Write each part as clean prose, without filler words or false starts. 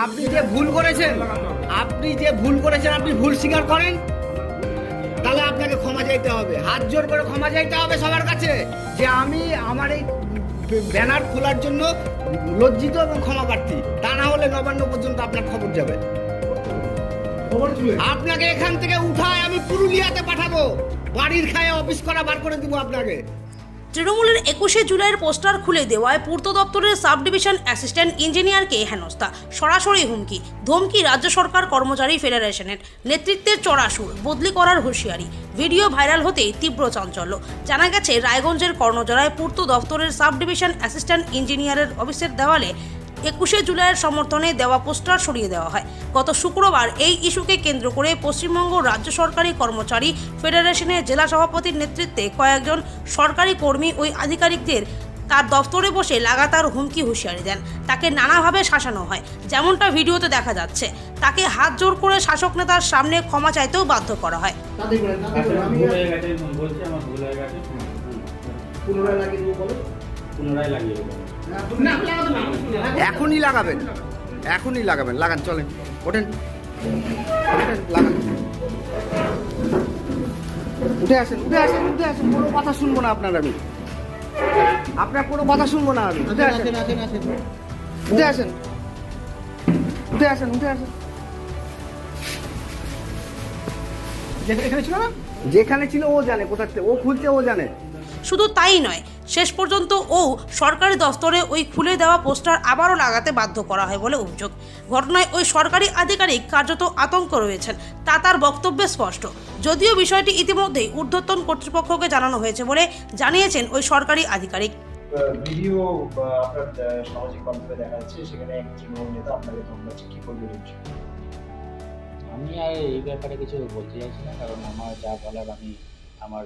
আপনি যে ভুল করেছেন, আপনি ভুল স্বীকার করেন, তাহলে আপনাকে ক্ষমা চাইতে হবে, হাত জোর করে ক্ষমা চাইতে হবে সবার কাছে যে আমি আমার এই ব্যানার খোলার জন্য লজ্জিত এবং ক্ষমা প্রার্থী। তা না হলে নবান্ন পর্যন্ত আপনার খবর যাবে। আপনাকে এখান থেকে উঠায় আমি পুরুলিয়াতে পাঠাবো, বাড়ির খায়ে অফিস করা বার করে দিব আপনাকে। তৃণমূলের 21শে জুলাইয়ের পোস্টার খুলে দেওয়ায় পূর্ত দপ্তরের সাব ডিভিশন অ্যাসিস্ট্যান্ট ইঞ্জিনিয়ারকে হেনস্থা, সরাসরি হুমকি ধমকি, রাজ্য সরকার কর্মচারী ফেডারেশনের নেতৃত্বের চড়া সুর, বদলি করার হুঁশিয়ারি। ভিডিও ভাইরাল হতেই তীব্র চাঞ্চল্য। জানা গেছে রায়গঞ্জের কর্ণজোড়ায় পূর্ত দপ্তরের সাব ডিভিশন অ্যাসিস্ট্যান্ট ইঞ্জিনিয়ারের অফিসের দেওয়ালে 21শে জুলাইয়ের সমর্থনে দেওয়া পোস্টার সরিয়ে দেওয়া হয়। গত শুক্রবার এই ইস্যুকে কেন্দ্র করে পশ্চিমবঙ্গ রাজ্য সরকারি কর্মচারী ফেডারেশনের জেলা সভাপতির নেতৃত্বে কয়েকজন সরকারি কর্মী ওই আধিকারিকদের তার দপ্তরে বসে লাগাতার হুমকি হুঁশিয়ারি দেন। তাকে নানাভাবে শাসানো হয়, যেমনটা ভিডিওতে দেখা যাচ্ছে। তাকে হাত জোর করে শাসক নেতার সামনে ক্ষমা চাইতেও বাধ্য করা হয়। এখনই লাগাবেন, লাগান, চলেন, ওঠেন, লাগান, উঠে আসেন, কোনো কথা শুনবো না আপনার কোনো কথা শুনবো না আমি। উঠে আসেন, যেখানে ছিল ও জানে, কোথায় ও খুলছে ও জানে। শুধু তাই নয়, শেষ পর্যন্ত সরকারি দফতরে ওই খুলে দেওয়া পোস্টার আবারও লাগাতে বাধ্য করা হয় বলে অভিযোগ। ঘটনায় ওই সরকারি আধিকারিক কার্যত আতঙ্ক রয়েছেন, তা তার বক্তব্যে স্পষ্ট। যদিও বিষয়টি ইতিমধ্যেই ঊর্ধ্বতন কর্তৃপক্ষকে জানানো হয়েছে বলে জানিয়েছেন ওই সরকারি আধিকারিক। ভিডিও আপনার সামাজিক মাধ্যমে দেখা যাচ্ছে, সেখানে এক তৃণমূল নেতা আপনাকে ধমকাচ্ছে, কি করবেন? আমি আর এই ব্যাপারে কিছু বলতে চাইছি না, কারণ আমার যা বলার আমি আমার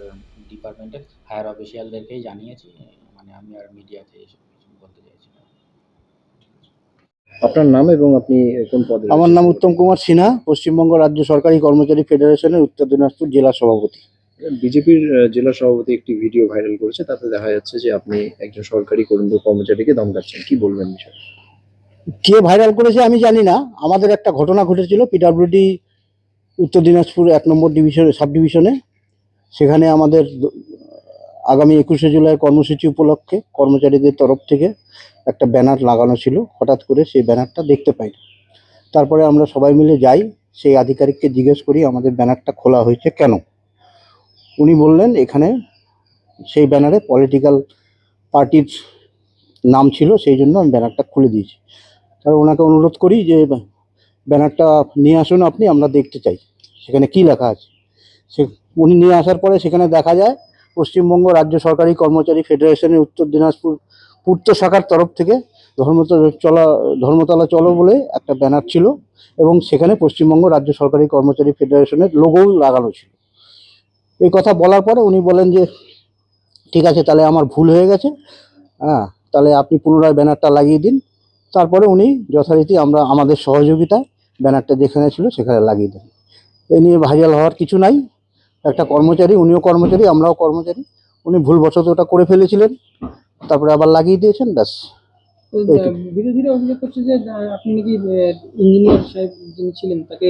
ডিপার্টমেন্টের হায়ার অফিসিয়ালদেরকেই জানিয়েছি। মানে আমি আর মিডিয়াতে এসব কিছু বলতে চাইছি না। আপনার নাম এবং আপনি কোন পদে? আমার নাম উত্তম কুমার সিনহা, পশ্চিমবঙ্গ রাজ্য সরকারি কর্মচারী ফেডারেশনের উত্তর দিনাজপুর জেলা সভাপতি। বিজেপির জেলা সভাপতি একটি ভিডিও ভাইরাল করেছে, তাতে দেখা যাচ্ছে যে আপনি একজন সরকারি কর্মচারীকে ধমকাচ্ছেন, কি বলবেন বিষয়? কে ভাইরাল করেছে আমি জানি না। আমাদের একটা ঘটনা ঘটেছিল পিডব্লিউডি উত্তর দিনাজপুর 1 নম্বর ডিভিশনে, সাব ডিভিশনে। সেখানে আমাদের আগামী 21শে জুলাই কর্মসূচি উপলক্ষে কর্মচারীদের তরফ থেকে একটা ব্যানার লাগানো ছিল। হঠাৎ করে সেই ব্যানারটা দেখতে পাই। তারপরে আমরা সবাই মিলে যাই, সেই আধিকারিককে জিজ্ঞেস করি আমাদের ব্যানারটা খোলা হয়েছে কেন। উনি বললেন এখানে সেই ব্যানারে পলিটিক্যাল পার্টির নাম ছিল, সেই জন্য আমি ব্যানারটা খুলে দিয়েছি। তার ওনাকে অনুরোধ করি যে ব্যানারটা নিয়ে আসুন আপনি, আমরা দেখতে চাই সেখানে কি লেখা আছে। উনি নিয়ে আসার পরে সেখানে দেখা যায় পশ্চিমবঙ্গ রাজ্য সরকারি কর্মচারী ফেডারেশনের উত্তর দিনাজপুর পূর্ত শাখার তরফ থেকে ধর্মতলা চলো বলে একটা ব্যানার ছিল, এবং সেখানে পশ্চিমবঙ্গ রাজ্য সরকারি কর্মচারী ফেডারেশনের লোগোও লাগানো ছিল। এই কথা বলার পরে উনি বলেন যে ঠিক আছে, তাহলে আমার ভুল হয়ে গেছে, তাহলে আপনি পুনরায় ব্যানারটা লাগিয়ে দিন। তারপরে উনি যথারীতি আমাদের সহযোগিতায় ব্যানারটা যেখানে ছিল সেখানে লাগিয়ে দেন। এই নিয়ে ভাইরাল হওয়ার কিছু নাই। একটা কর্মচারী, উনিও কর্মচারী, আমরাও কর্মচারী, উনি ভুলবশত ওটা করে ফেলেছিলেন, তারপরে আবার লাগিয়ে দিয়েছেন, ব্যাস। বিরোধীরা অভিযোগ করছে যে আপনি নাকি ইঞ্জিনিয়ার সাহেব যিনি ছিলেন তাকে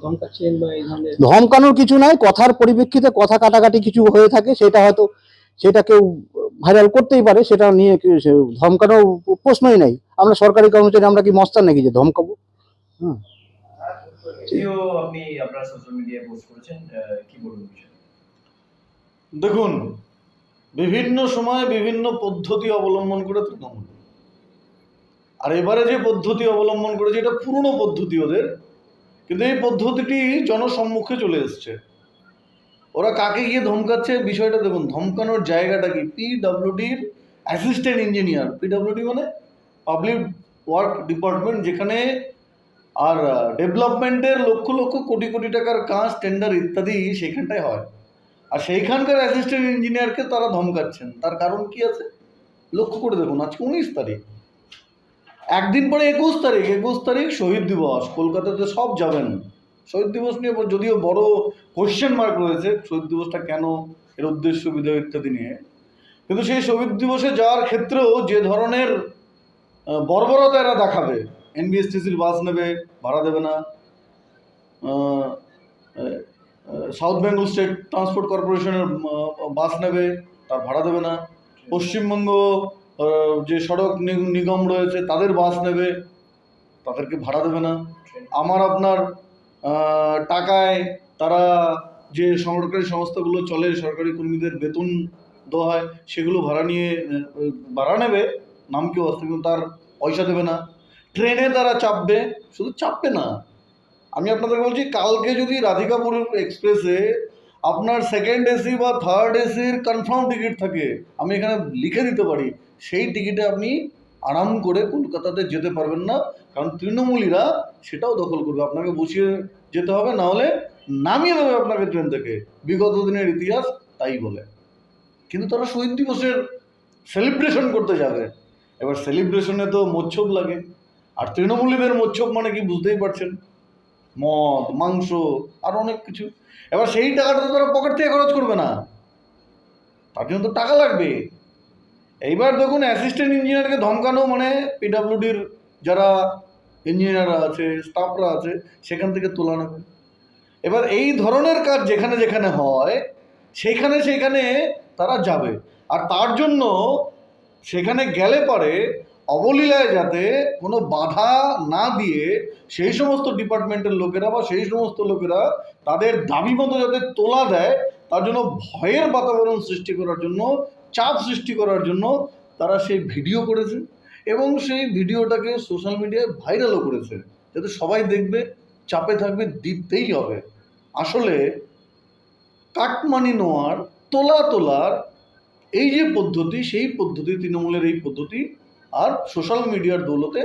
ধমকাচ্ছেন বা এই ধরনের। ধমকানোর কিছু নাই, কথার পরিপ্রেক্ষিতে কথা কাটাকাটি কিছু হয়ে থাকে, সেটা কেউ ভাইরাল করতেই পারে, সেটা নিয়ে ধমকানোর প্রশ্নই নাই। আমরা সরকারি কর্মচারী, আমরা কি মস্তান নাকি যে ধমকাবো? আপনি আপনার সোশ্যাল মিডিয়ায় পোস্ট করেছেন, কি বলবেন? দেখুন, বিভিন্ন সময় বিভিন্ন পদ্ধতি অবলম্বন করে তৃণমূল, আর এবারে যে পদ্ধতি অবলম্বন করেছে এটা পুরনো পদ্ধতি ওদের, কিন্তু এই পদ্ধতিটি জনসম্মুখে চলে এসছে। ওরা কাকে গিয়ে ধমকাচ্ছে বিষয়টা দেখুন, ধমকানোর জায়গাটা কি? পিডব্লিউডির অ্যাসিস্ট্যান্ট ইঞ্জিনিয়ার, পিডব্লিউডি মানে পাবলিক ওয়ার্ক ডিপার্টমেন্ট, যেখানে আর ডেভেলপমেন্টের লক্ষ লক্ষ কোটি কোটি টাকার কাজ, টেন্ডার ইত্যাদি সেখানটায় হয়। আর সেইখানকার অ্যাসিস্ট্যান্ট ইঞ্জিনিয়ারকে তারা ধমকাচ্ছেন, তার কারণ কি আছে লক্ষ্য করে দেখুন। আজকে 19 তারিখ, একদিন পরে 21 তারিখ শহীদ দিবস। কলকাতাতে সব যাবেন। শহীদ দিবস নিয়ে যদিও বড় কোশ্চেন মার্ক রয়েছে, শহীদ দিবসটা কেন, এর উদ্দেশ্য বিধেয় ইত্যাদি নিয়ে, কিন্তু সেই শহীদ দিবসে যাওয়ার ক্ষেত্রেও যে ধরনের বর্বরতা এরা দেখাবে, এনবিএসটিসির বাস নেবে, ভাড়া দেবে না। সাউথ বেঙ্গল স্টেট ট্রান্সপোর্ট কর্পোরেশনের বাস নেবে, তার ভাড়া দেবে না। পশ্চিমবঙ্গ যে সড়ক নিগম রয়েছে তাদের বাস নেবে, তাদেরকে ভাড়া দেবে না। আমার আপনার টাকায় তারা যে সরকারি সংস্থাগুলো চলে, সরকারি কর্মীদের বেতন দেওয়া হয়, সেগুলো ভাড়া নেবে নাম কি আসতে, কিন্তু তার পয়সা দেবে না। ট্রেনে তারা চাপবে, শুধু চাপবে না, আমি আপনাদের বলছি কালকে যদি রাধিকাপুর এক্সপ্রেসে আপনার সেকেন্ড এসি বা থার্ড এসির কনফার্ম টিকিট থাকে, আমি এখানে লিখে দিতে পারি, সেই টিকিটে আপনি আরাম করে কলকাতাতে যেতে পারবেন না, কারণ তৃণমূলীরা সেটাও দখল করবে, আপনাকে বসিয়ে যেতে হবে, না হলে নামিয়ে দেবে আপনাকে ট্রেন থেকে। বিগত দিনের ইতিহাস তাই বলে। কিন্তু তারা শহীদ দিবসের সেলিব্রেশন করতে যাবে, এবার সেলিব্রেশনে তো মোচ্ছব লাগে, আর তৃণমূলীদের মোচ্ছব মানে কি বুঝতেই পারছেন, মদ, মাংস, আর অনেক কিছু। এবার সেই টাকাটা তো তারা পকেট থেকে খরচ করবে না, তার জন্য তো টাকা লাগবে। এইবার দেখুন, অ্যাসিস্ট্যান্ট ইঞ্জিনিয়ারকে ধমকানো মানে পিডাব্লিউডির যারা ইঞ্জিনিয়াররা আছে, স্টাফরা আছে, সেখান থেকে তোলা নেবে। এবার এই ধরনের কাজ যেখানে যেখানে হয় সেইখানে তারা যাবে, আর তার জন্য সেখানে গেলে পারে অবলীলায় যাতে কোনো বাধা না দিয়ে সেই সমস্ত ডিপার্টমেন্টের লোকেরা বা সেই সমস্ত লোকেরা তাদের দাবি মতো যাতে তোলা দেয়, তার জন্য ভয়ের বাতাবরণ সৃষ্টি করার জন্য, চাপ সৃষ্টি করার জন্য তারা সেই ভিডিও করেছে, এবং সেই ভিডিওটাকে সোশ্যাল মিডিয়ায় ভাইরালও করেছে, যাতে সবাই দেখবে, চাপে থাকবে, দিতেই হবে। আসলে কাটমানি নেওয়ার, তোলার এই যে পদ্ধতি, সেই পদ্ধতি, তৃণমূলের এই পদ্ধতি আর সোশ্যাল মিডিয়ার দৌলতে